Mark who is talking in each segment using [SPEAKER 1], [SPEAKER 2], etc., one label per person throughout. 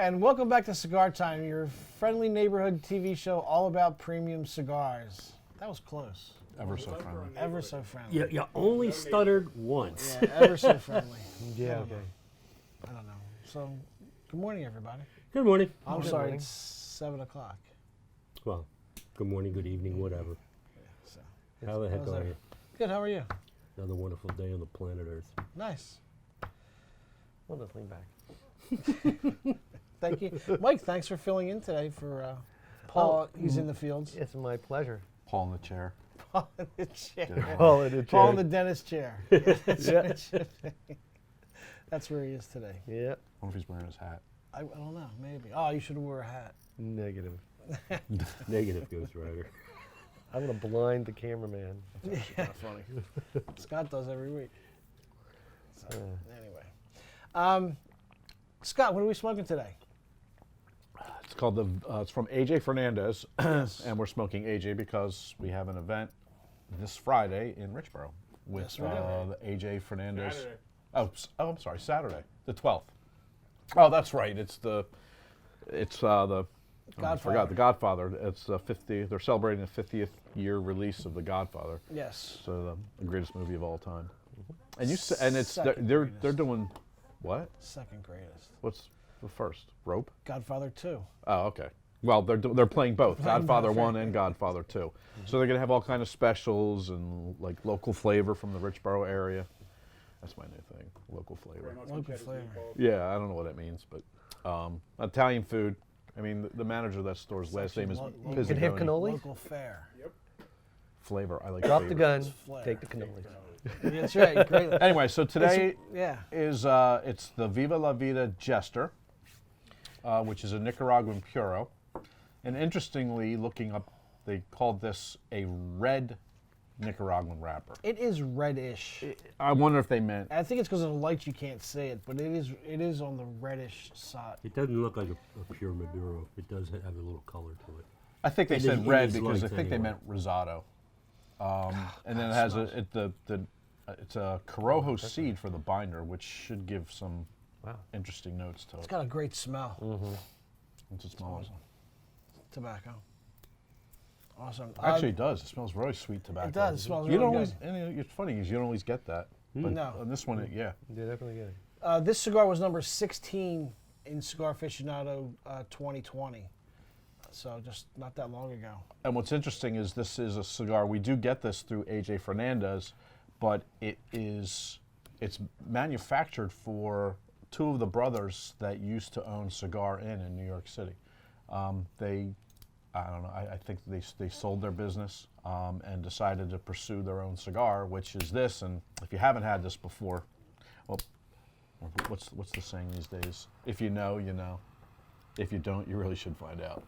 [SPEAKER 1] And welcome back to Cigar Time, your friendly neighborhood TV show all about premium cigars. That was close.
[SPEAKER 2] Ever so friendly.
[SPEAKER 1] Ever so friendly.
[SPEAKER 3] You only stuttered once.
[SPEAKER 1] Yeah, ever so friendly.
[SPEAKER 4] Yeah, okay.
[SPEAKER 1] I don't know. So, good morning, everybody.
[SPEAKER 3] Good morning.
[SPEAKER 1] I'm
[SPEAKER 4] Good
[SPEAKER 1] sorry,
[SPEAKER 4] morning.
[SPEAKER 1] it's 7 o'clock.
[SPEAKER 3] Well, good morning, good evening, whatever.
[SPEAKER 1] So.
[SPEAKER 3] How the heck
[SPEAKER 1] how's
[SPEAKER 3] are
[SPEAKER 1] that?
[SPEAKER 3] you?
[SPEAKER 1] Good, how are you?
[SPEAKER 3] Another wonderful day on the planet Earth.
[SPEAKER 1] Nice.
[SPEAKER 4] Well, let's lean back.
[SPEAKER 1] Thank you. Mike, thanks for filling in today for Paul. He's in the fields.
[SPEAKER 4] It's my pleasure.
[SPEAKER 2] Paul in the chair.
[SPEAKER 1] Paul in the chair.
[SPEAKER 4] Paul in the
[SPEAKER 1] Paul in the dentist chair. That's
[SPEAKER 4] Yeah.
[SPEAKER 1] what it should be. That's where he is today.
[SPEAKER 4] Yep.
[SPEAKER 2] I wonder if he's wearing his hat.
[SPEAKER 1] I don't know, maybe. Oh, you should have wore a hat.
[SPEAKER 4] Negative.
[SPEAKER 3] Negative Ghost Rider.
[SPEAKER 4] I'm going to blind the cameraman.
[SPEAKER 1] Yeah, funny. Scott does every week. So, anyway. Scott, what are we smoking today?
[SPEAKER 2] It's called it's from AJ Fernandez,
[SPEAKER 1] Yes.
[SPEAKER 2] and we're smoking AJ because we have an event this Friday in Richboro with
[SPEAKER 1] Yes, we do.
[SPEAKER 2] the AJ Fernandez. Saturday. I'm sorry, Saturday, the 12th. Oh, that's right. It's the I forgot the Godfather. It's 50. They're celebrating the 50th year release of The Godfather.
[SPEAKER 1] Yes.
[SPEAKER 2] So the greatest movie of all time. And it's
[SPEAKER 1] Second
[SPEAKER 2] they're
[SPEAKER 1] greatest.
[SPEAKER 2] doing what?
[SPEAKER 1] Second greatest.
[SPEAKER 2] What's the first? Rope?
[SPEAKER 1] Godfather 2.
[SPEAKER 2] Oh, okay. Well, they're playing both,
[SPEAKER 1] Playing
[SPEAKER 2] Godfather
[SPEAKER 1] both,
[SPEAKER 2] 1
[SPEAKER 1] right.
[SPEAKER 2] and Godfather 2. So they're gonna have all kind of specials and like local flavor from the Richboro area. That's my new thing, local flavor.
[SPEAKER 1] Local flavor.
[SPEAKER 2] Yeah, I don't know what that means, but Italian food. I mean, the manager of that store's last name is
[SPEAKER 1] You
[SPEAKER 4] can have
[SPEAKER 2] Pizzagoni.
[SPEAKER 4] cannoli?
[SPEAKER 1] Local fare.
[SPEAKER 2] Flavor. I like
[SPEAKER 4] Drop
[SPEAKER 2] flavor.
[SPEAKER 4] the gun,
[SPEAKER 1] Flair.
[SPEAKER 4] take the cannoli.
[SPEAKER 1] That's right. Great.
[SPEAKER 2] Anyway, so today
[SPEAKER 1] Yeah.
[SPEAKER 2] is it's the Viva La Vida Jester, which is a Nicaraguan puro. And interestingly, looking up, they called this a red Nicaraguan wrapper.
[SPEAKER 1] It is reddish.
[SPEAKER 2] I wonder if they meant.
[SPEAKER 1] I think it's because of the light you can't see it, but it is on the reddish side.
[SPEAKER 3] It doesn't look like a pure Maduro. It does have a little color to it.
[SPEAKER 2] I think they
[SPEAKER 3] It
[SPEAKER 2] said
[SPEAKER 3] is-
[SPEAKER 2] red
[SPEAKER 3] it is
[SPEAKER 2] because I
[SPEAKER 3] light
[SPEAKER 2] think they
[SPEAKER 3] anyway.
[SPEAKER 2] meant rosado. And then it has it's a Corojo seed for the binder, which should give some
[SPEAKER 4] Wow.
[SPEAKER 2] interesting notes to
[SPEAKER 1] It's
[SPEAKER 2] it.
[SPEAKER 1] got a great smell.
[SPEAKER 2] What's it smell like?
[SPEAKER 1] Tobacco. Awesome.
[SPEAKER 2] Actually, it does. It smells very sweet tobacco.
[SPEAKER 1] It does. It smells
[SPEAKER 2] You
[SPEAKER 1] really
[SPEAKER 2] don't
[SPEAKER 1] good.
[SPEAKER 2] always, and it's funny is you don't always get that. But
[SPEAKER 1] No.
[SPEAKER 2] on this one, yeah.
[SPEAKER 4] You're definitely getting.
[SPEAKER 1] This cigar was number 16 in Cigar Aficionado 2020. So just not that long ago.
[SPEAKER 2] And what's interesting is this is a cigar. We do get this through AJ Fernandez, but it's manufactured for two of the brothers that used to own Cigar Inn in New York City. I don't know. I think they sold their business and decided to pursue their own cigar, which is this. And if you haven't had this before, well, what's the saying these days? If you know, you know. If you don't, you really should find out.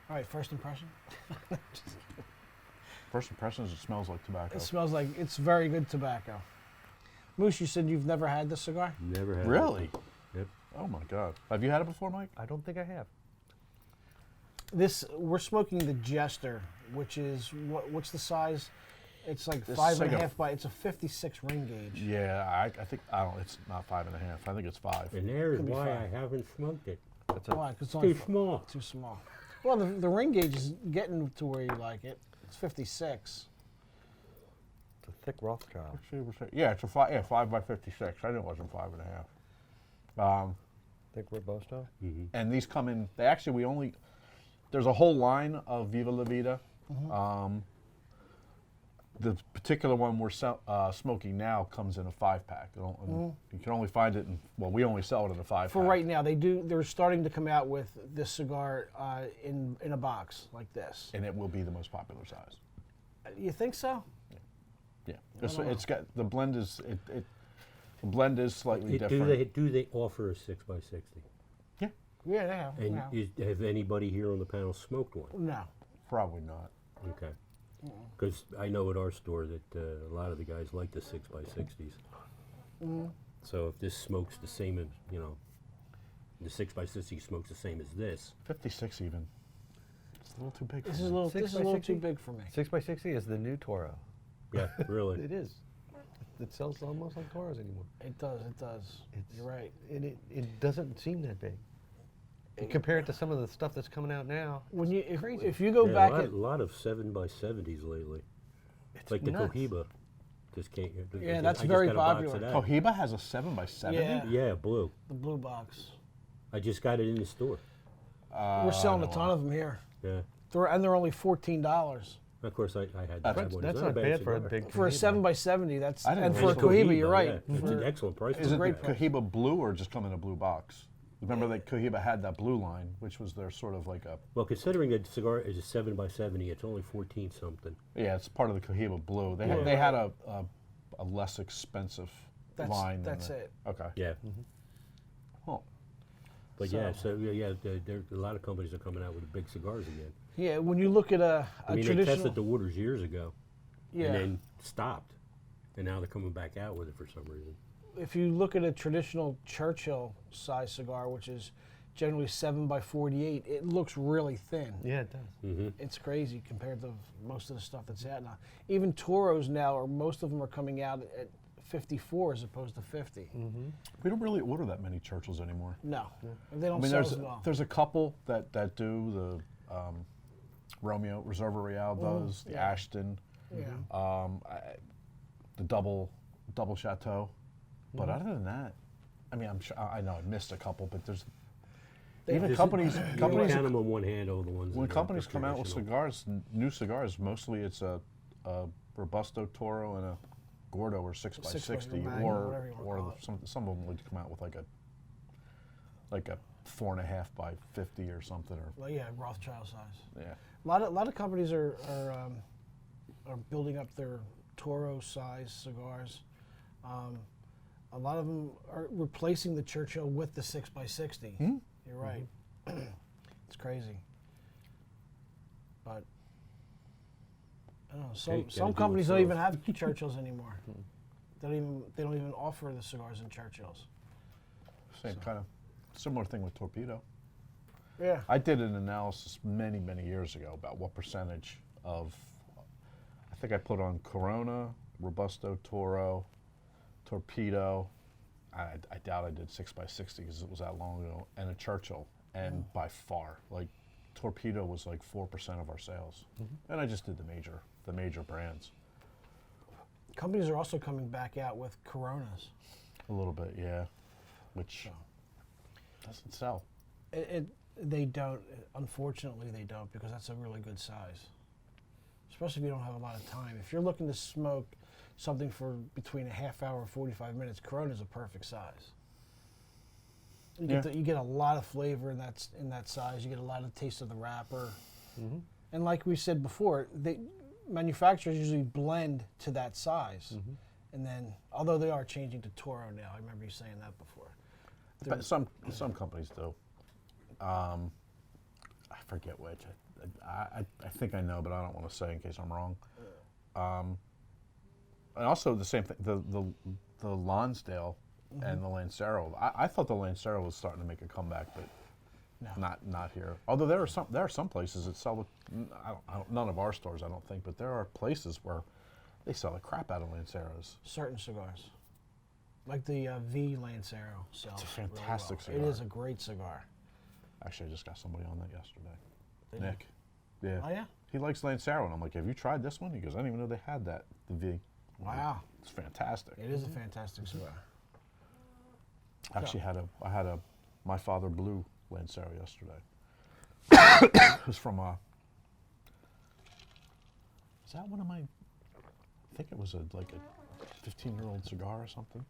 [SPEAKER 1] All right, first impression.
[SPEAKER 2] First impression is it smells like tobacco.
[SPEAKER 1] It smells like it's very good tobacco. Moose, you said you've never had this cigar?
[SPEAKER 3] Never had
[SPEAKER 2] Really?
[SPEAKER 3] it. Yep.
[SPEAKER 2] Oh my God! Have you had it before, Mike?
[SPEAKER 4] I don't think I have.
[SPEAKER 1] We're smoking the Jester, which is what's the size? It's like
[SPEAKER 2] This
[SPEAKER 1] 5.5
[SPEAKER 2] cigar-
[SPEAKER 1] by. It's a 56 ring gauge.
[SPEAKER 2] Yeah, I think I don't. It's not 5.5. I think it's 5.
[SPEAKER 3] And there's
[SPEAKER 1] Could be
[SPEAKER 3] why
[SPEAKER 1] fine.
[SPEAKER 3] I haven't smoked it.
[SPEAKER 4] That's
[SPEAKER 1] Why? 'Cause it's
[SPEAKER 3] Too
[SPEAKER 1] only
[SPEAKER 3] small.
[SPEAKER 1] Too small. Well, the ring gauge is getting to where you like it. It's 56.
[SPEAKER 4] It's a thick Rothschild.
[SPEAKER 2] Yeah, it's a 5. Yeah, 5 by 56. I knew it wasn't 5.5.
[SPEAKER 4] Thick Robusto.
[SPEAKER 2] And these come in. They actually there's a whole line of Viva La Vida. The particular one we're smoking now comes in a 5-pack. You can only find it in. Well, we only sell it in a 5-pack.
[SPEAKER 1] For right now, they're starting to come out with this cigar in a box like this.
[SPEAKER 2] And it will be the most popular size.
[SPEAKER 1] You think so?
[SPEAKER 2] Yeah,
[SPEAKER 1] don't know.
[SPEAKER 2] it's got the blend is the blend is slightly
[SPEAKER 3] Do
[SPEAKER 2] different.
[SPEAKER 3] they offer a 6x60?
[SPEAKER 2] Yeah,
[SPEAKER 1] Yeah, they have.
[SPEAKER 3] And
[SPEAKER 1] Yeah.
[SPEAKER 3] have anybody here on the panel smoked one?
[SPEAKER 1] No.
[SPEAKER 2] probably not.
[SPEAKER 3] Okay. Because I know at our store that a lot of the guys like the 6x60s. So if this smokes the same as, the 6x60 smokes the same as this.
[SPEAKER 2] 56 even. It's a little too big.
[SPEAKER 1] This
[SPEAKER 2] for
[SPEAKER 1] is a
[SPEAKER 2] me.
[SPEAKER 1] little.
[SPEAKER 4] Six
[SPEAKER 1] This is
[SPEAKER 4] by
[SPEAKER 1] a little
[SPEAKER 4] 60?
[SPEAKER 1] too big for me.
[SPEAKER 4] 6x60 is the new Toro.
[SPEAKER 3] Yeah, really.
[SPEAKER 4] It is. it sells almost like cars anymore.
[SPEAKER 1] It does. It does. You're right.
[SPEAKER 4] And it doesn't seem that big. You compare it to some of the stuff that's coming out now.
[SPEAKER 1] When you
[SPEAKER 4] crazy.
[SPEAKER 1] if you go
[SPEAKER 3] Yeah,
[SPEAKER 1] back
[SPEAKER 3] a
[SPEAKER 1] at
[SPEAKER 3] lot of 7x70s lately.
[SPEAKER 4] It's
[SPEAKER 3] Like the
[SPEAKER 4] nuts.
[SPEAKER 3] Cohiba. Just can't.
[SPEAKER 1] Yeah, that's
[SPEAKER 3] I just
[SPEAKER 1] very
[SPEAKER 3] got a box
[SPEAKER 1] popular.
[SPEAKER 3] of that.
[SPEAKER 2] Cohiba has a 7x70.
[SPEAKER 1] Yeah.
[SPEAKER 3] Yeah, blue.
[SPEAKER 1] the blue box,
[SPEAKER 3] I just got it in the store.
[SPEAKER 1] we're selling a ton of them here.
[SPEAKER 3] Yeah.
[SPEAKER 1] They're only $14
[SPEAKER 3] Of course, I had
[SPEAKER 2] That's-
[SPEAKER 3] that one. It's
[SPEAKER 4] That's
[SPEAKER 3] a
[SPEAKER 4] not bad for a
[SPEAKER 3] cigar.
[SPEAKER 4] big
[SPEAKER 1] for a
[SPEAKER 4] Cohiba.
[SPEAKER 1] 7x70. That's
[SPEAKER 2] I didn't
[SPEAKER 1] and
[SPEAKER 2] know
[SPEAKER 1] for a
[SPEAKER 2] it was
[SPEAKER 1] Cohiba, you're right.
[SPEAKER 3] Yeah. It's
[SPEAKER 1] For-
[SPEAKER 3] an excellent price.
[SPEAKER 2] Is
[SPEAKER 3] for
[SPEAKER 2] it
[SPEAKER 1] great
[SPEAKER 3] that.
[SPEAKER 2] Cohiba blue or just come in a blue box? Remember that Cohiba had that blue line, which was their sort of like a,
[SPEAKER 3] Well, considering a cigar is a 7x70, it's only 14 something.
[SPEAKER 2] yeah, it's part of the Cohiba blue. They
[SPEAKER 1] Yeah.
[SPEAKER 2] had, they had a less expensive line.
[SPEAKER 1] That's
[SPEAKER 2] than
[SPEAKER 1] it.
[SPEAKER 2] Okay.
[SPEAKER 3] Yeah.
[SPEAKER 2] Huh.
[SPEAKER 3] But
[SPEAKER 1] So-
[SPEAKER 3] yeah, so there a lot of companies are coming out with the big cigars again.
[SPEAKER 1] Yeah, when you look at a
[SPEAKER 3] I mean, they
[SPEAKER 1] traditional,
[SPEAKER 3] tested the waters years ago
[SPEAKER 1] yeah,
[SPEAKER 3] and then stopped, and now they're coming back out with it for some reason.
[SPEAKER 1] if you look at a traditional Churchill size cigar, which is generally 7x48, it looks really thin.
[SPEAKER 4] Yeah, it does.
[SPEAKER 3] Mm-hmm.
[SPEAKER 1] It's crazy compared to most of the stuff that's out now. Even Toros now, or most of them are coming out at 54 as opposed to 50.
[SPEAKER 2] We don't really order that many Churchills anymore.
[SPEAKER 1] No, they don't
[SPEAKER 2] I mean,
[SPEAKER 1] sell
[SPEAKER 2] there's
[SPEAKER 1] as well.
[SPEAKER 2] there's a couple that do the Romeo Reserva Real does the
[SPEAKER 1] yeah.
[SPEAKER 2] Ashton,
[SPEAKER 1] Yeah.
[SPEAKER 2] the double Chateau, but other than that, I mean, I'm sure I know I missed a couple, but there's even
[SPEAKER 3] Just-
[SPEAKER 2] companies
[SPEAKER 3] You can
[SPEAKER 2] companies
[SPEAKER 3] count them on one hand, all the ones.
[SPEAKER 2] when
[SPEAKER 3] that are
[SPEAKER 2] companies come out with
[SPEAKER 3] traditional.
[SPEAKER 2] cigars, new cigars, mostly it's a Robusto Toro and a Gordo or 6x60,
[SPEAKER 1] Magnum, whatever you wanna
[SPEAKER 2] or
[SPEAKER 1] call it.
[SPEAKER 2] some of them would come out with like a 4.5 by 50 or something, or
[SPEAKER 1] Well, yeah, Rothschild size.
[SPEAKER 2] yeah.
[SPEAKER 1] A lot of companies are building up their Toro size cigars. A lot of them are replacing the Churchill with the 6x60. You're right. It's crazy. But I don't know.
[SPEAKER 3] Hey, gotta
[SPEAKER 1] Some
[SPEAKER 3] do
[SPEAKER 1] companies don't
[SPEAKER 3] what's
[SPEAKER 1] even have Churchills anymore. They don't even offer the cigars in Churchills.
[SPEAKER 2] Same kind of similar thing with Torpedo.
[SPEAKER 1] Yeah.
[SPEAKER 2] I did an analysis many years ago about what percentage of, I think I put on Corona, Robusto Toro, Torpedo. I doubt I did 6x60 because it was that long ago, and a Churchill, and by far, like Torpedo was like 4% of our sales, and I just did the major brands.
[SPEAKER 1] Companies are also coming back out with Coronas.
[SPEAKER 2] A little bit, yeah, which doesn't sell.
[SPEAKER 1] They don't. Unfortunately, they don't, because that's a really good size. Especially if you don't have a lot of time. If you're looking to smoke something for between a half hour and 45 minutes, Corona's a perfect size. You get a lot of flavor in that size. You get a lot of taste of the wrapper. And like we said before, manufacturers usually blend to that size. And then, although they are changing to Toro now, I remember you saying that before.
[SPEAKER 2] But some companies do. I forget which. I think I know, but I don't want to say in case I'm wrong. And also the same thing, the Lonsdale and the Lancero. I thought the Lancero was starting to make a comeback, but not here. Although there are some places that sell none of our stores, I don't think, but there are places where they sell the crap out of Lanceros.
[SPEAKER 1] Certain cigars, like the V Lancero, sells.
[SPEAKER 2] It's a fantastic
[SPEAKER 1] really
[SPEAKER 2] cigar.
[SPEAKER 1] well. It is a great cigar.
[SPEAKER 2] Actually, I just got somebody on that yesterday.
[SPEAKER 1] Did you?
[SPEAKER 2] Nick. Yeah.
[SPEAKER 1] Oh yeah.
[SPEAKER 2] He likes Lancero, and I'm like, have you tried this one? He goes, I didn't even know they had that, the V.
[SPEAKER 1] Wow.
[SPEAKER 2] It's fantastic.
[SPEAKER 1] It is a fantastic cigar.
[SPEAKER 2] Actually, I had a My Father Blue Lancero yesterday. It was from is that one of my? I think it was like a 15-year-old cigar or something.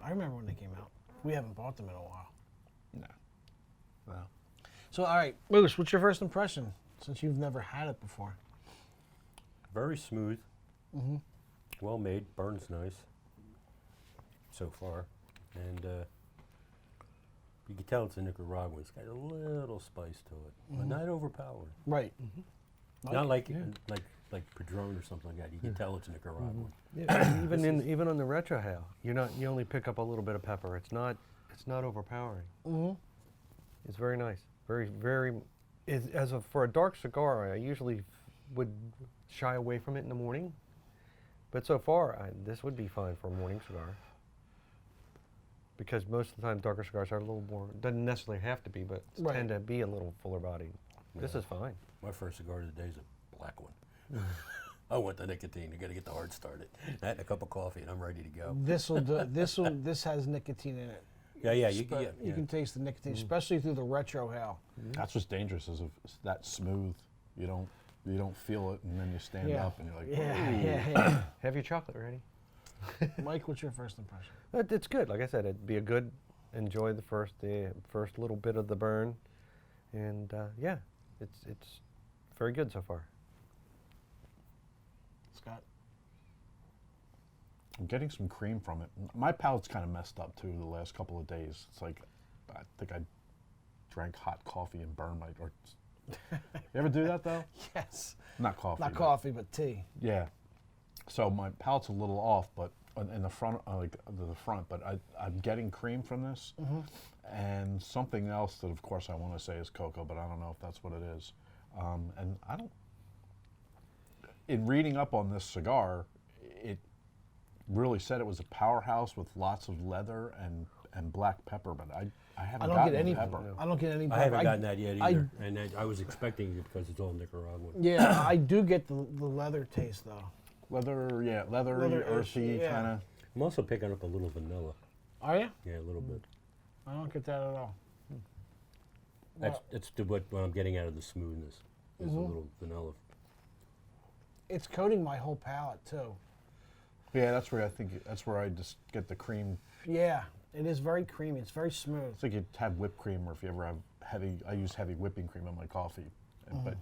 [SPEAKER 1] I remember when they came out. We haven't bought them in a while.
[SPEAKER 2] No.
[SPEAKER 1] So, all right, Lewis, what's your first impression since you've never had it before?
[SPEAKER 3] Very smooth. Well made. Burns nice. So far, and you can tell it's a Nicaraguan. It's got a little spice to it, but not overpowering.
[SPEAKER 1] Right.
[SPEAKER 3] Not like Padron or something like that. You can tell it's Nicaraguan.
[SPEAKER 4] Yeah, even on the retro hail, you only pick up a little bit of pepper. It's not overpowering. It's very nice. Very. For a dark cigar, I usually would shy away from it in the morning, But so far, this would be fine for a morning cigar. Because most of the time, darker cigars are a little more, doesn't necessarily have to be, but
[SPEAKER 1] Right.
[SPEAKER 4] tend to be a little fuller bodied. This is fine.
[SPEAKER 3] My first cigar of the day is a black one. I want the nicotine. You got to get the heart started. That and a cup of coffee, and I'm ready to go.
[SPEAKER 1] This has nicotine in it.
[SPEAKER 3] Yeah, yeah,
[SPEAKER 1] You can taste the nicotine, especially through the retro hail.
[SPEAKER 2] That's what's dangerous is if it's that smooth. You don't feel it, and then you stand
[SPEAKER 1] Yeah.
[SPEAKER 2] up and you're like,
[SPEAKER 1] Yeah.
[SPEAKER 4] Have your chocolate ready.
[SPEAKER 1] Mike, what's your first impression?
[SPEAKER 4] It's good. Like I said, it'd be a good, enjoy the first little bit of the burn. And yeah, it's very good so far.
[SPEAKER 1] Scott?
[SPEAKER 2] I'm getting some cream from it. My palate's kind of messed up too the last couple of days. It's like I think I drank hot coffee and burned my. Or, you ever do that though?
[SPEAKER 1] Yes.
[SPEAKER 2] Not coffee.
[SPEAKER 1] Not
[SPEAKER 2] but-
[SPEAKER 1] coffee, but tea.
[SPEAKER 2] Yeah. So my palate's a little off, but in the front, like the front, but I'm getting cream from this, and something else that, of course, I want to say is cocoa, but I don't know if that's what it is. And I don't. In reading up on this cigar, it really said it was a powerhouse with lots of leather and black pepper, but I haven't
[SPEAKER 1] I don't
[SPEAKER 2] gotten
[SPEAKER 1] get any
[SPEAKER 2] pepper.
[SPEAKER 1] I don't get any
[SPEAKER 3] I haven't
[SPEAKER 1] pepper.
[SPEAKER 3] gotten that yet either, and I was expecting it because it's all Nicaraguan.
[SPEAKER 1] Yeah, I do get the leather taste though.
[SPEAKER 2] Leathery,
[SPEAKER 1] Leather-ish,
[SPEAKER 2] earthy,
[SPEAKER 1] yeah.
[SPEAKER 2] kind of.
[SPEAKER 3] I'm also picking up a little vanilla.
[SPEAKER 1] Are you?
[SPEAKER 3] Yeah, a little bit.
[SPEAKER 1] I don't get that at all.
[SPEAKER 3] That's what I'm getting out of the smoothness. Is a little vanilla.
[SPEAKER 1] It's coating my whole palate too.
[SPEAKER 2] Yeah, that's where I just get the cream.
[SPEAKER 1] Yeah, it is very creamy. It's very smooth.
[SPEAKER 2] It's like you have whipped cream, or if you ever have I use heavy whipping cream in my coffee. But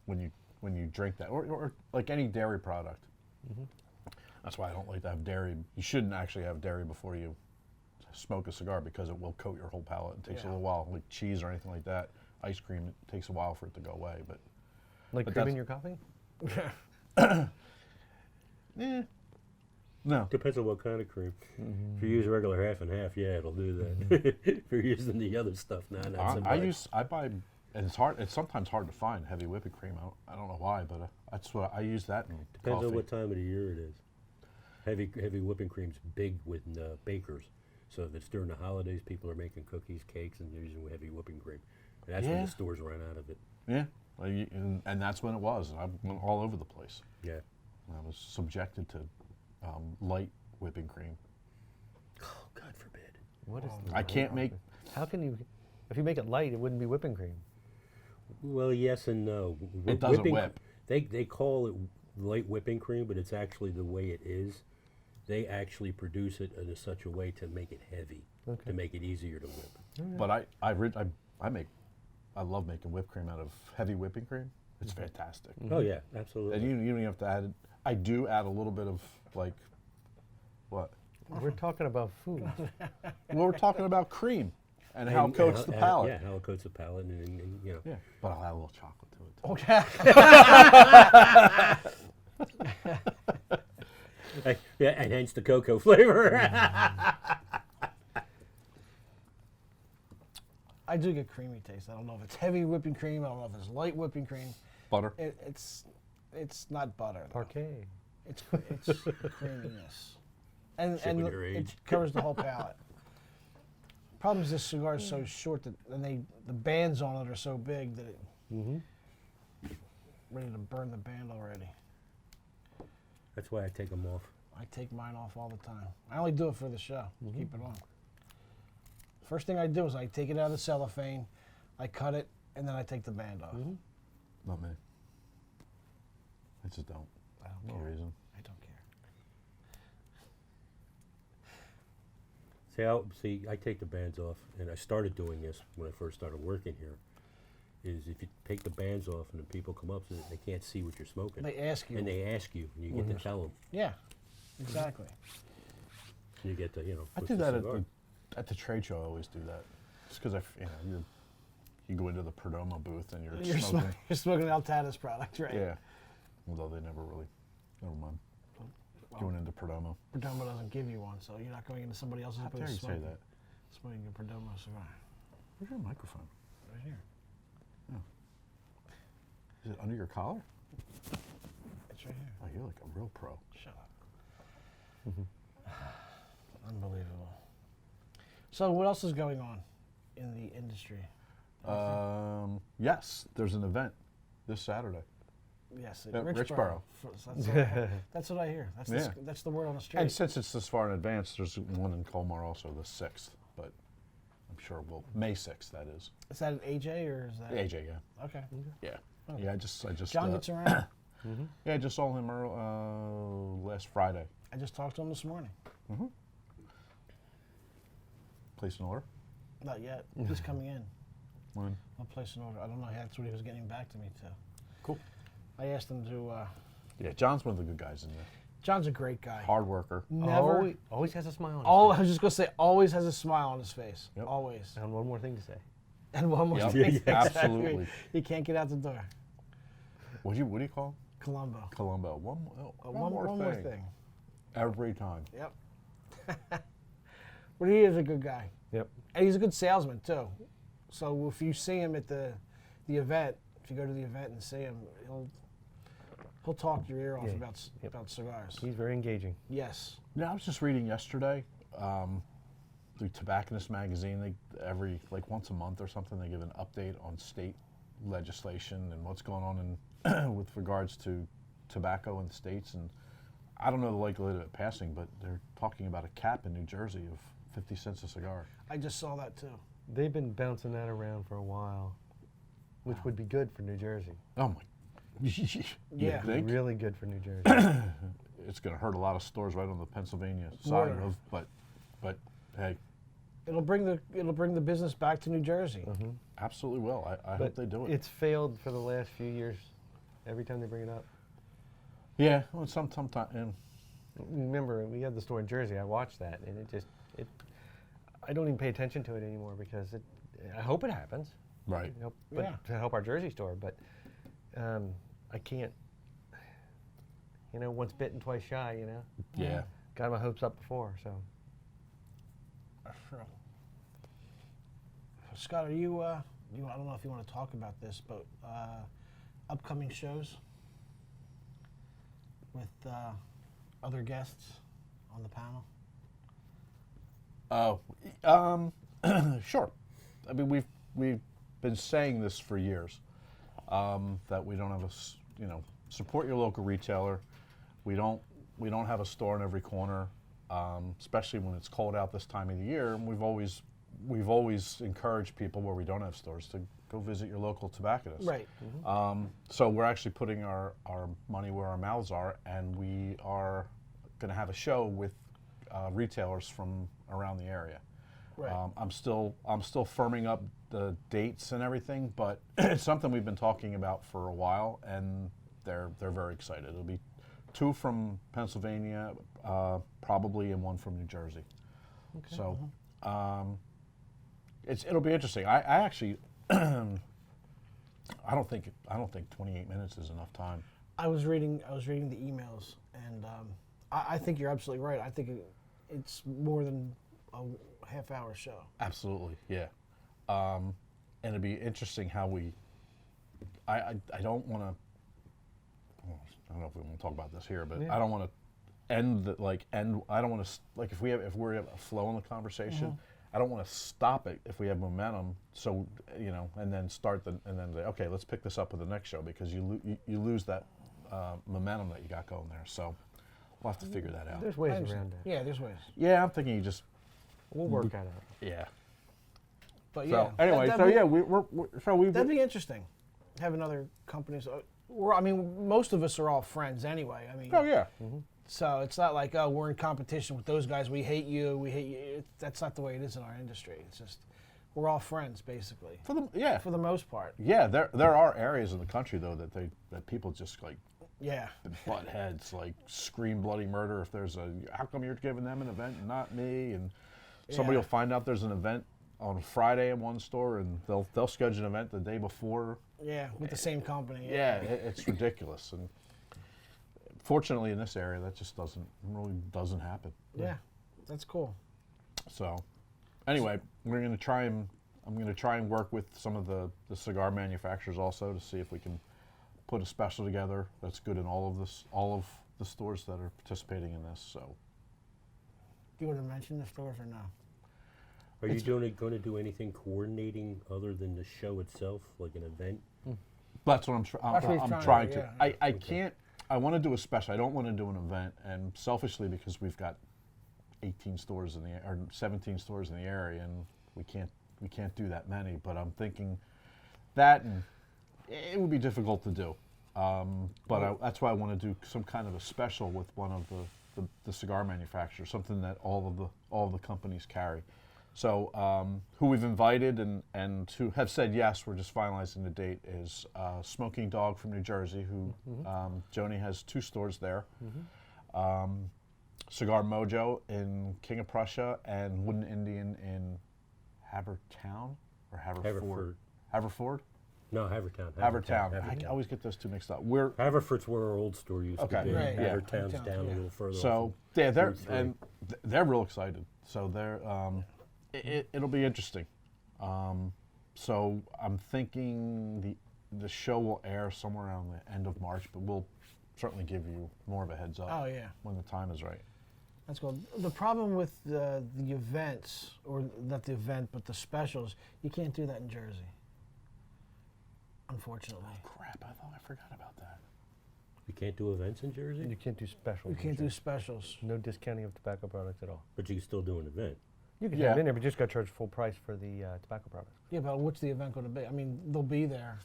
[SPEAKER 2] when you drink that, or like any dairy product, that's why I don't like to have dairy. You shouldn't actually have dairy before you smoke a cigar because it will coat your whole palate. It takes a little while, like cheese or anything like that. Ice cream, it takes a while for it to go away. But
[SPEAKER 4] Like
[SPEAKER 2] But
[SPEAKER 4] cream
[SPEAKER 2] that's-
[SPEAKER 4] in your coffee?
[SPEAKER 2] no,
[SPEAKER 3] Depends on what kind of cream. If you use regular half and half, yeah, it'll do that. If you're using the other stuff, not so much.
[SPEAKER 2] I buy, and it's hard. It's sometimes hard to find heavy whipping cream. I don't know why, but that's what I use that in
[SPEAKER 3] Depends
[SPEAKER 2] coffee.
[SPEAKER 3] on what time of the year it is. Heavy whipping cream's big with bakers. So if it's during the holidays, people are making cookies, cakes, and they're using heavy whipping cream. And that's when
[SPEAKER 2] Yeah.
[SPEAKER 3] the stores run out of it.
[SPEAKER 2] Yeah, and that's when it was. I went all over the place.
[SPEAKER 3] Yeah.
[SPEAKER 2] I was subjected to light whipping cream.
[SPEAKER 3] Oh, God forbid.
[SPEAKER 4] What is
[SPEAKER 2] I can't make.
[SPEAKER 4] How can you, if you make it light, it wouldn't be whipping cream.
[SPEAKER 3] Well, yes and no.
[SPEAKER 2] It doesn't
[SPEAKER 3] Whipping-
[SPEAKER 2] whip.
[SPEAKER 3] They call it light whipping cream, but it's actually the way it is. They actually produce it in such a way to make it heavy, to make it easier to whip.
[SPEAKER 2] But I love making whipped cream out of heavy whipping cream. It's fantastic.
[SPEAKER 3] Oh yeah, absolutely.
[SPEAKER 2] And you don't even have to add it. I do add a little bit of like, what?
[SPEAKER 4] We're talking about food.
[SPEAKER 2] Well, we're talking about cream and how it coats the palate.
[SPEAKER 3] Yeah, how it coats the palate, and you know.
[SPEAKER 2] Yeah, but I'll add a little chocolate to it.
[SPEAKER 1] Okay.
[SPEAKER 3] Yeah, and hence the cocoa flavor.
[SPEAKER 1] I do get creamy taste. I don't know if it's heavy whipping cream. I don't know if it's light whipping cream.
[SPEAKER 2] Butter.
[SPEAKER 1] It's not butter. though.
[SPEAKER 4] Parquet.
[SPEAKER 1] It's creaminess, and
[SPEAKER 3] Showing
[SPEAKER 1] the-
[SPEAKER 3] your
[SPEAKER 1] it
[SPEAKER 3] age.
[SPEAKER 1] covers the whole palate. Problem is this cigar is so short that the bands on it are so big that it ready to burn the band already.
[SPEAKER 3] That's why I take them off.
[SPEAKER 1] I take mine off all the time. I only do it for the show. Keep it on. First thing I do is I take it out of the cellophane, I cut it, and then I take the band off.
[SPEAKER 2] Not me. I just don't.
[SPEAKER 1] I don't
[SPEAKER 2] No
[SPEAKER 1] care.
[SPEAKER 2] reason.
[SPEAKER 1] I don't care.
[SPEAKER 3] See, I take the bands off, and I started doing this when I first started working here. Is if you take the bands off and the people come up, so that they can't see what you're smoking,
[SPEAKER 1] They ask you.
[SPEAKER 3] and they ask you, and you get to tell them.
[SPEAKER 1] Yeah, exactly.
[SPEAKER 3] You get to,
[SPEAKER 2] I
[SPEAKER 3] push
[SPEAKER 2] do
[SPEAKER 3] the
[SPEAKER 2] that
[SPEAKER 3] cigar.
[SPEAKER 2] at the trade show. I always do that. Just because you go into the Perdomo booth and you're smoking.
[SPEAKER 1] You're smoking Altada's product, right?
[SPEAKER 2] Yeah. Although they never mind. Going into Perdomo.
[SPEAKER 1] Perdomo doesn't give you one, so you're not going into somebody else's
[SPEAKER 2] How
[SPEAKER 1] booth
[SPEAKER 2] dare you say
[SPEAKER 1] smoking.
[SPEAKER 2] that?
[SPEAKER 1] Smoking a Perdomo cigar.
[SPEAKER 2] Where's your microphone?
[SPEAKER 1] Right here.
[SPEAKER 2] Is it under your collar?
[SPEAKER 1] It's right here.
[SPEAKER 2] I feel like a real pro.
[SPEAKER 1] Shut up. Unbelievable. So what else is going on in the industry?
[SPEAKER 2] Yes, there's an event this Saturday.
[SPEAKER 1] Yes,
[SPEAKER 2] At
[SPEAKER 1] Richboro. That's what I hear. That's the word on the street.
[SPEAKER 2] And since it's this far in advance, there's one in Colmar also the 6th, but I'm sure May 6th, that is.
[SPEAKER 1] Is that an AJ or is that?
[SPEAKER 2] AJ, yeah.
[SPEAKER 1] Okay.
[SPEAKER 2] Yeah.
[SPEAKER 1] Okay.
[SPEAKER 2] Yeah, I just
[SPEAKER 1] John gets around.
[SPEAKER 2] yeah, I just saw him last Friday.
[SPEAKER 1] I just talked to him this morning.
[SPEAKER 2] Place an order?
[SPEAKER 1] Not yet. He's coming in.
[SPEAKER 2] When?
[SPEAKER 1] I'll place an order. I don't know. That's what he was getting back to me to.
[SPEAKER 2] Cool.
[SPEAKER 1] I asked him to.
[SPEAKER 2] Yeah, John's one of the good guys in there.
[SPEAKER 1] John's a great guy.
[SPEAKER 2] Hard worker.
[SPEAKER 1] Never.
[SPEAKER 4] Always has a smile on his
[SPEAKER 1] I
[SPEAKER 4] face.
[SPEAKER 1] was just gonna say, always has a smile on his face.
[SPEAKER 2] Yep.
[SPEAKER 1] Always.
[SPEAKER 4] And one more thing to say.
[SPEAKER 1] And one more
[SPEAKER 2] Yep.
[SPEAKER 1] thing.
[SPEAKER 2] Yeah, absolutely.
[SPEAKER 1] He can't get out the door.
[SPEAKER 2] What do you call him?
[SPEAKER 1] Columbo.
[SPEAKER 2] Columbo. One more thing. Every time.
[SPEAKER 1] Yep. But he is a good guy.
[SPEAKER 4] Yep.
[SPEAKER 1] And he's a good salesman too. So if you see him at the event, if you go to the event and see him, he'll talk your ear off
[SPEAKER 4] Yeah.
[SPEAKER 1] about cigars.
[SPEAKER 4] He's very engaging.
[SPEAKER 1] Yes.
[SPEAKER 2] Yeah, I was just reading yesterday. The Tobacconist magazine, they once a month or something, they give an update on state legislation and what's going on in with regards to tobacco in the states. And I don't know the likelihood of it passing, but they're talking about a cap in New Jersey of 50 cents a cigar.
[SPEAKER 1] I just saw that too.
[SPEAKER 4] They've been bouncing that around for a while, which would be good for New Jersey.
[SPEAKER 2] Oh my! You
[SPEAKER 1] Yeah.
[SPEAKER 2] think?
[SPEAKER 4] Really good for New Jersey.
[SPEAKER 2] It's going to hurt a lot of stores right on the Pennsylvania side
[SPEAKER 1] Water.
[SPEAKER 2] of, but hey,
[SPEAKER 1] It'll bring the business back to New Jersey.
[SPEAKER 2] absolutely will. I hope they do it.
[SPEAKER 4] It's failed for the last few years. Every time they bring it up.
[SPEAKER 2] Yeah, well, sometime.
[SPEAKER 4] Remember, we had the store in Jersey. I watched that, and I don't even pay attention to it anymore because I hope it happens.
[SPEAKER 2] Right.
[SPEAKER 4] You know, but
[SPEAKER 1] Yeah.
[SPEAKER 4] to help our Jersey store, but I can't. You know, once bitten, twice shy. You know.
[SPEAKER 2] Yeah.
[SPEAKER 4] Got my hopes up before, so.
[SPEAKER 1] Sure. Scott, are you? I don't know if you want to talk about this, but upcoming shows with other guests on the panel.
[SPEAKER 2] Oh, sure. I mean, we've been saying this for years, that we don't have support your local retailer. We don't have a store in every corner, especially when it's cold out this time of the year. And we've always encouraged people where we don't have stores to go visit your local tobacconist.
[SPEAKER 1] Right.
[SPEAKER 2] So we're actually putting our money where our mouths are, and we are going to have a show with retailers from around the area.
[SPEAKER 1] Right.
[SPEAKER 2] I'm still firming up the dates and everything, but it's something we've been talking about for a while, and they're very excited. It'll be 2 from Pennsylvania, probably, and 1 from New Jersey.
[SPEAKER 1] Okay.
[SPEAKER 2] So it'll be interesting. I actually I don't think 28 minutes is enough time.
[SPEAKER 1] I was reading the emails, and I think you're absolutely right. I think it's more than a half-hour show.
[SPEAKER 2] Absolutely, yeah. And it'd be interesting how we. I don't want to. I don't know if we want to talk about this here, but
[SPEAKER 4] Yeah.
[SPEAKER 2] I don't want to end. I don't want to if we have a flow in the conversation. I don't want to stop it if we have momentum. So and then start and then say, okay, let's pick this up with the next show, because you lose that momentum that you got going there. So we'll have to figure that out.
[SPEAKER 4] There's ways around that.
[SPEAKER 1] Yeah, there's ways.
[SPEAKER 2] Yeah, I'm thinking you just.
[SPEAKER 4] We'll work that out.
[SPEAKER 2] Yeah.
[SPEAKER 1] But
[SPEAKER 2] So
[SPEAKER 1] yeah.
[SPEAKER 2] anyway,
[SPEAKER 1] That'd be interesting. Having other companies. Most of us are all friends anyway. I mean.
[SPEAKER 2] Oh yeah.
[SPEAKER 1] So it's not like, oh, we're in competition with those guys. We hate you. That's not the way it is in our industry. It's just we're all friends basically. For the most part.
[SPEAKER 2] Yeah, there are areas in the country though that people just like
[SPEAKER 1] Yeah.
[SPEAKER 2] butt heads, like scream bloody murder if there's how come you're giving them an event and not me? And somebody
[SPEAKER 1] Yeah.
[SPEAKER 2] will find out there's an event on Friday in one store, and they'll schedule an event the day before.
[SPEAKER 1] Yeah, with the same company.
[SPEAKER 2] Yeah, it's ridiculous. And fortunately in this area that just doesn't happen.
[SPEAKER 1] Yeah, that's cool.
[SPEAKER 2] So anyway, I'm going to try and work with some of the cigar manufacturers also to see if we can put a special together that's good in all the stores that are participating in this. So
[SPEAKER 1] Do you want to mention the stores or no?
[SPEAKER 3] Are you going to do anything coordinating other than the show itself, like an event?
[SPEAKER 2] that's what
[SPEAKER 1] That's what he's
[SPEAKER 2] I'm
[SPEAKER 1] trying
[SPEAKER 2] trying
[SPEAKER 1] to-
[SPEAKER 2] to.
[SPEAKER 1] yeah.
[SPEAKER 2] I can't. I want to do a special. I don't want to do an event, and selfishly because we've got 18 stores in the or 17 stores in the area, and we can't do that many. But I'm thinking that, and it would be difficult to do. That's why I want to do some kind of a special with one of the cigar manufacturers, something that all of the companies carry. So who we've invited and who have said yes, we're just finalizing the date, is Smoking Dog from New Jersey, who Joni has 2 stores there. Cigar Mojo in King of Prussia, and Wooden Indian in Havertown or Haverford. Haverford?
[SPEAKER 3] No, Havertown.
[SPEAKER 2] Havertown. I always get those 2 mixed up. We're
[SPEAKER 3] Haverford's where our old store used
[SPEAKER 2] Okay.
[SPEAKER 3] to be.
[SPEAKER 1] Right.
[SPEAKER 2] Yeah.
[SPEAKER 3] Havertown's
[SPEAKER 1] Havertown,
[SPEAKER 3] down a
[SPEAKER 1] yeah.
[SPEAKER 3] little further.
[SPEAKER 2] so
[SPEAKER 3] off
[SPEAKER 2] yeah, they're
[SPEAKER 3] Route 3.
[SPEAKER 2] and they're real excited. So they're it'll be interesting. So I'm thinking the show will air somewhere around the end of March, but we'll certainly give you more of a heads up
[SPEAKER 1] Oh yeah,
[SPEAKER 2] when the time is right.
[SPEAKER 1] that's cool. The problem with the events, or not the event, but the specials, you can't do that in Jersey. Unfortunately,
[SPEAKER 2] Crap! I forgot about that.
[SPEAKER 3] You can't do events in Jersey,
[SPEAKER 4] You can't do specials.
[SPEAKER 1] you
[SPEAKER 4] in
[SPEAKER 1] can't do
[SPEAKER 4] Jersey.
[SPEAKER 1] specials.
[SPEAKER 4] No discounting of tobacco products at all.
[SPEAKER 3] but you can still do an event.
[SPEAKER 4] You can
[SPEAKER 2] Yeah.
[SPEAKER 4] have it in there, but you just got to charge full price for the tobacco products.
[SPEAKER 1] Yeah, but what's the event going to be? I mean, they'll be there.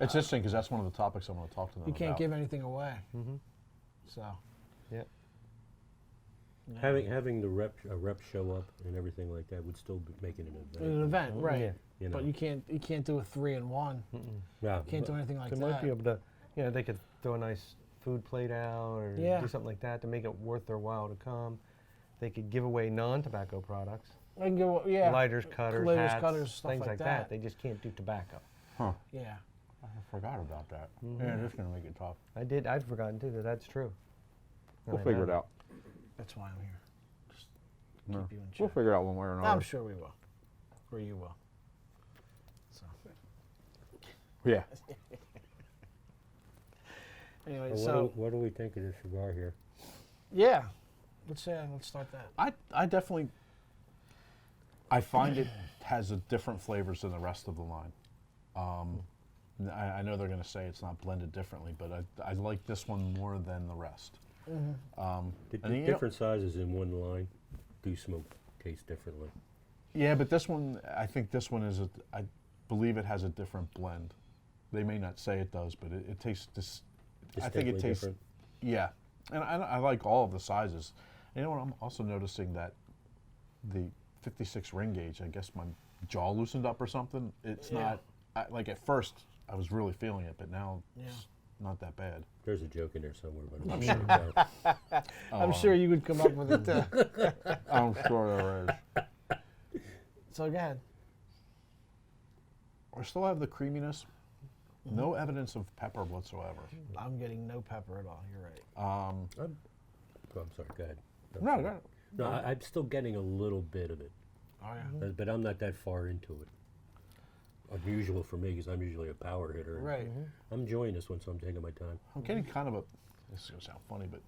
[SPEAKER 2] It's interesting because that's one of the topics I want to talk to them
[SPEAKER 1] You can't
[SPEAKER 2] about.
[SPEAKER 1] give anything away.
[SPEAKER 4] Mm-hmm.
[SPEAKER 1] So.
[SPEAKER 4] Yeah.
[SPEAKER 1] yeah.
[SPEAKER 3] Having the rep show up and everything like that would still make it an event.
[SPEAKER 1] An event, right?
[SPEAKER 4] Yeah.
[SPEAKER 3] You know.
[SPEAKER 1] But you can't do a 3-in-1.
[SPEAKER 3] Yeah,
[SPEAKER 1] Can't
[SPEAKER 3] but-
[SPEAKER 1] do anything like
[SPEAKER 4] They
[SPEAKER 1] that.
[SPEAKER 4] might be able to, they could throw a nice food plate out or
[SPEAKER 1] Yeah.
[SPEAKER 4] do something like that to make it worth their while to come. They could give away non-tobacco products,
[SPEAKER 1] I can go, yeah.
[SPEAKER 4] lighters, cutters,
[SPEAKER 1] Lighters,
[SPEAKER 4] hats,
[SPEAKER 1] cutters, stuff
[SPEAKER 4] things
[SPEAKER 1] like
[SPEAKER 4] like
[SPEAKER 1] that.
[SPEAKER 4] They just can't do tobacco.
[SPEAKER 2] Huh?
[SPEAKER 1] Yeah.
[SPEAKER 2] I forgot about that.
[SPEAKER 4] Mm-hmm.
[SPEAKER 2] Yeah, it's going to make it tough.
[SPEAKER 4] I'd forgotten too that's true.
[SPEAKER 2] We'll
[SPEAKER 4] I
[SPEAKER 2] figure it
[SPEAKER 4] know.
[SPEAKER 2] out.
[SPEAKER 1] That's why I'm here. Just
[SPEAKER 2] No.
[SPEAKER 1] keep you in
[SPEAKER 2] We'll
[SPEAKER 1] check.
[SPEAKER 2] figure it out one way or another.
[SPEAKER 1] I'm sure we will. Or you will. So.
[SPEAKER 2] Yeah.
[SPEAKER 1] Anyway,
[SPEAKER 3] Well,
[SPEAKER 1] so
[SPEAKER 3] what do we think of this cigar here?
[SPEAKER 1] yeah, let's start that.
[SPEAKER 2] I definitely I find it has a different flavors than the rest of the line. I know they're going to say it's not blended differently, but I like this one more than the rest.
[SPEAKER 3] The
[SPEAKER 2] and you know-
[SPEAKER 3] different sizes in one line do smoke taste differently.
[SPEAKER 2] Yeah, but this one, I think this one is I believe it has a different blend. They may not say it does, but it tastes I think it
[SPEAKER 3] Distinctly
[SPEAKER 2] tastes.
[SPEAKER 3] different.
[SPEAKER 2] Yeah, and I like all of the sizes. You know what? I'm also noticing that the 56 ring gauge. I guess my jaw loosened up or something. It's
[SPEAKER 1] Yeah.
[SPEAKER 2] not like at first I was really feeling it, but now
[SPEAKER 1] Yeah.
[SPEAKER 2] it's not that bad.
[SPEAKER 3] There's a joke in there somewhere, but I'm sure about.
[SPEAKER 1] I'm sure you would come up with it too.
[SPEAKER 2] I'm sure there is.
[SPEAKER 1] So go ahead.
[SPEAKER 2] I still have the creaminess. No evidence of pepper whatsoever.
[SPEAKER 1] I'm getting no pepper at all. You're right.
[SPEAKER 3] I'm sorry. Go ahead.
[SPEAKER 2] No.
[SPEAKER 3] No, I'm still getting a little bit of it,
[SPEAKER 1] Oh yeah.
[SPEAKER 3] but I'm not that far into it. Unusual for me because I'm usually a power hitter. and
[SPEAKER 1] Right.
[SPEAKER 3] I'm enjoying this one, so I'm taking my time.
[SPEAKER 2] I'm getting kind of this is going to sound funny, but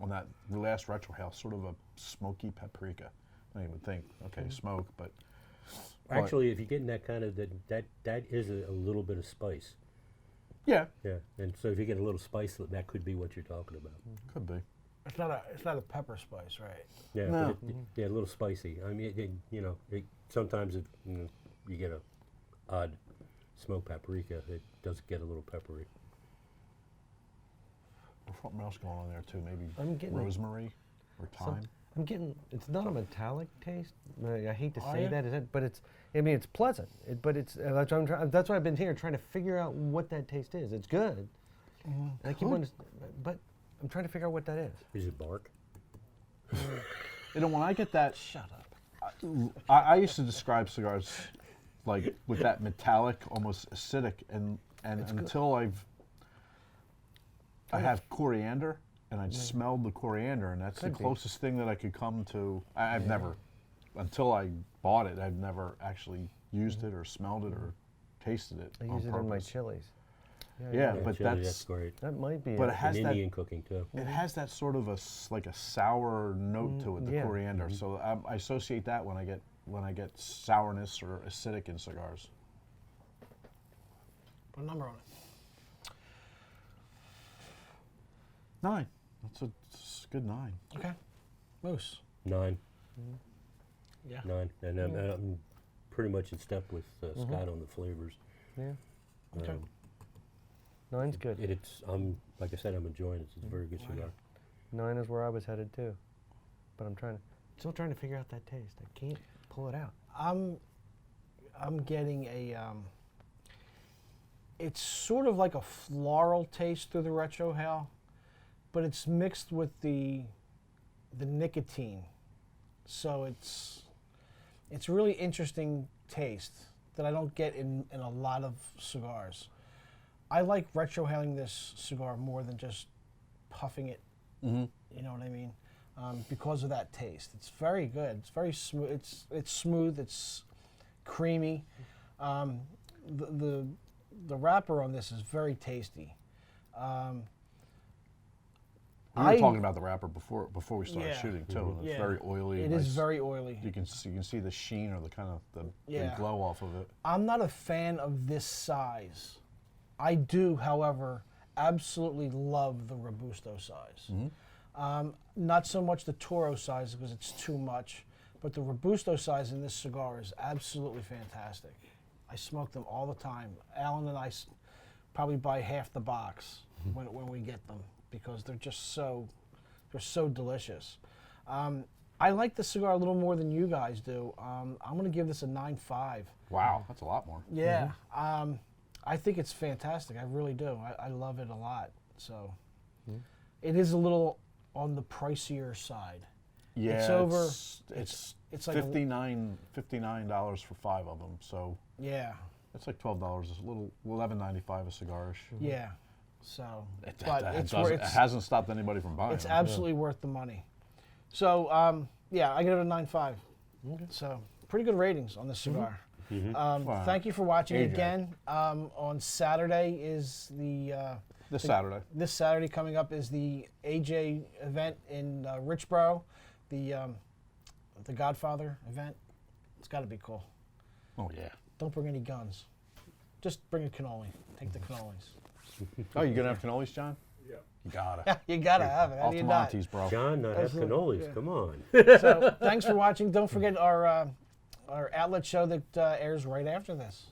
[SPEAKER 2] on that last retrohale, sort of a smoky paprika. I didn't even think, okay, smoke, but
[SPEAKER 3] Actually, if you're getting that kind of that is a little bit of spice.
[SPEAKER 2] yeah,
[SPEAKER 3] Yeah, and so if you get a little spice, that could be what you're talking about.
[SPEAKER 2] could be.
[SPEAKER 1] It's not a pepper spice, right?
[SPEAKER 3] Yeah,
[SPEAKER 2] No.
[SPEAKER 3] but yeah, a little spicy. I mean, sometimes you get a odd smoked paprika. It does get a little peppery.
[SPEAKER 2] There's something else going on there too. Maybe
[SPEAKER 4] I'm getting
[SPEAKER 2] rosemary or thyme.
[SPEAKER 4] I'm getting, it's not a metallic taste. I hate to
[SPEAKER 1] Are
[SPEAKER 4] say
[SPEAKER 1] ya?
[SPEAKER 4] that, but it's pleasant. But it's, that's why I've been here trying to figure out what that taste is. It's good. And I keep on, but I'm trying to figure out what that is.
[SPEAKER 3] Is it bark?
[SPEAKER 2] You know, when I get that,
[SPEAKER 1] Shut up.
[SPEAKER 2] I used to describe cigars like with that metallic, almost acidic, and until I have coriander, and I smelled the coriander, and that's the
[SPEAKER 4] Could be.
[SPEAKER 2] closest thing that I could come to. I've never, until I bought it, I've never actually used it or smelled it or tasted it.
[SPEAKER 4] I
[SPEAKER 2] on
[SPEAKER 4] use it in my
[SPEAKER 2] purpose.
[SPEAKER 4] chilies.
[SPEAKER 2] Yeah,
[SPEAKER 3] Yeah,
[SPEAKER 2] but
[SPEAKER 3] chili,
[SPEAKER 2] that's
[SPEAKER 3] great.
[SPEAKER 4] That might be.
[SPEAKER 2] but
[SPEAKER 4] it.
[SPEAKER 2] it has
[SPEAKER 3] And
[SPEAKER 2] that
[SPEAKER 3] Indian cooking too.
[SPEAKER 2] it has that sort of like a sour note to it, the
[SPEAKER 4] yeah.
[SPEAKER 2] coriander. So I associate that when I get sourness or acidic in cigars.
[SPEAKER 1] Put a number on it.
[SPEAKER 2] 9. It's a good 9.
[SPEAKER 1] Okay. Moose.
[SPEAKER 3] 9,
[SPEAKER 1] Yeah.
[SPEAKER 3] 9, and I'm pretty much in step with Scott on the flavors.
[SPEAKER 4] Yeah.
[SPEAKER 1] Okay.
[SPEAKER 4] 9's good.
[SPEAKER 3] It's like I said, I'm enjoying it. It's a very good cigar.
[SPEAKER 4] 9 is where I was headed too, but I'm still trying to figure out that taste. I can't pull it out.
[SPEAKER 1] I'm getting a. It's sort of like a floral taste through the retrohale, but it's mixed with the nicotine, so it's a really interesting taste that I don't get in a lot of cigars. I like retrohaling this cigar more than just puffing it.
[SPEAKER 2] Mm-hmm.
[SPEAKER 1] You know what I mean? Because of that taste. It's very good. It's very smooth. It's smooth. It's creamy. The wrapper on this is very tasty.
[SPEAKER 2] We were talking about the wrapper before we started
[SPEAKER 1] Yeah.
[SPEAKER 2] shooting too. And it's
[SPEAKER 1] Yeah.
[SPEAKER 2] very oily.
[SPEAKER 1] It
[SPEAKER 2] nice.
[SPEAKER 1] is very oily.
[SPEAKER 2] You can see the sheen or the kind of the
[SPEAKER 1] Yeah.
[SPEAKER 2] glow off of it.
[SPEAKER 1] I'm not a fan of this size. I do, however, absolutely love the Robusto size. Not so much the Toro size because it's too much, but the Robusto size in this cigar is absolutely fantastic. I smoke them all the time. Alan and I probably buy half the box when we get them because they're just so delicious. I like the cigar a little more than you guys do. I'm going to give this a 9.5.
[SPEAKER 2] Wow, that's a lot more.
[SPEAKER 1] Yeah, I think it's fantastic. I really do. I love it a lot. So it is a little on the pricier side.
[SPEAKER 2] Yeah,
[SPEAKER 1] It's over.
[SPEAKER 2] It's
[SPEAKER 1] like a-
[SPEAKER 2] $59 for 5 of them. So
[SPEAKER 1] Yeah,
[SPEAKER 2] it's like $12. It's a little $11.95 a cigarish.
[SPEAKER 1] yeah. So,
[SPEAKER 2] It,
[SPEAKER 1] but
[SPEAKER 2] that
[SPEAKER 1] it's
[SPEAKER 2] doesn't-
[SPEAKER 1] worth.
[SPEAKER 2] it hasn't stopped anybody from buying
[SPEAKER 1] It's
[SPEAKER 2] them.
[SPEAKER 1] absolutely worth the money. So yeah, I give it a 9.5. So pretty good ratings on this cigar.
[SPEAKER 2] Wow.
[SPEAKER 1] Thank you for watching
[SPEAKER 2] AJ.
[SPEAKER 1] again. On Saturday is the.
[SPEAKER 2] This Saturday.
[SPEAKER 1] This Saturday coming up is the AJ event in Richboro, the Godfather event. It's got to be cool.
[SPEAKER 2] Oh yeah.
[SPEAKER 1] Don't bring any guns. Just bring a cannoli. Take the cannolis.
[SPEAKER 2] Oh, you gonna have cannolis, John? Yeah. You gotta.
[SPEAKER 1] You gotta have it. How
[SPEAKER 2] Off
[SPEAKER 1] do
[SPEAKER 2] the
[SPEAKER 1] you not?
[SPEAKER 2] Montes, bro.
[SPEAKER 3] John, not have
[SPEAKER 1] Absolutely,
[SPEAKER 3] cannolis.
[SPEAKER 1] yeah.
[SPEAKER 3] Come on.
[SPEAKER 1] So thanks for watching. Don't forget our outlet show that airs right after this.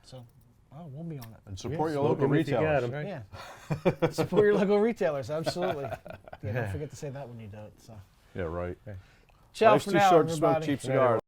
[SPEAKER 1] So we'll be on it.
[SPEAKER 2] And support your
[SPEAKER 3] smoke
[SPEAKER 2] local
[SPEAKER 3] 'em if you got
[SPEAKER 2] retailers.
[SPEAKER 3] 'em.
[SPEAKER 2] Right?
[SPEAKER 1] Yeah. Support your local retailers. Absolutely. Yeah, don't forget to say that when you do it. So
[SPEAKER 2] Yeah, right.
[SPEAKER 1] ciao
[SPEAKER 2] Life's
[SPEAKER 1] for
[SPEAKER 2] too
[SPEAKER 1] now,
[SPEAKER 2] short to smoke
[SPEAKER 1] everybody.
[SPEAKER 2] cheap cigars.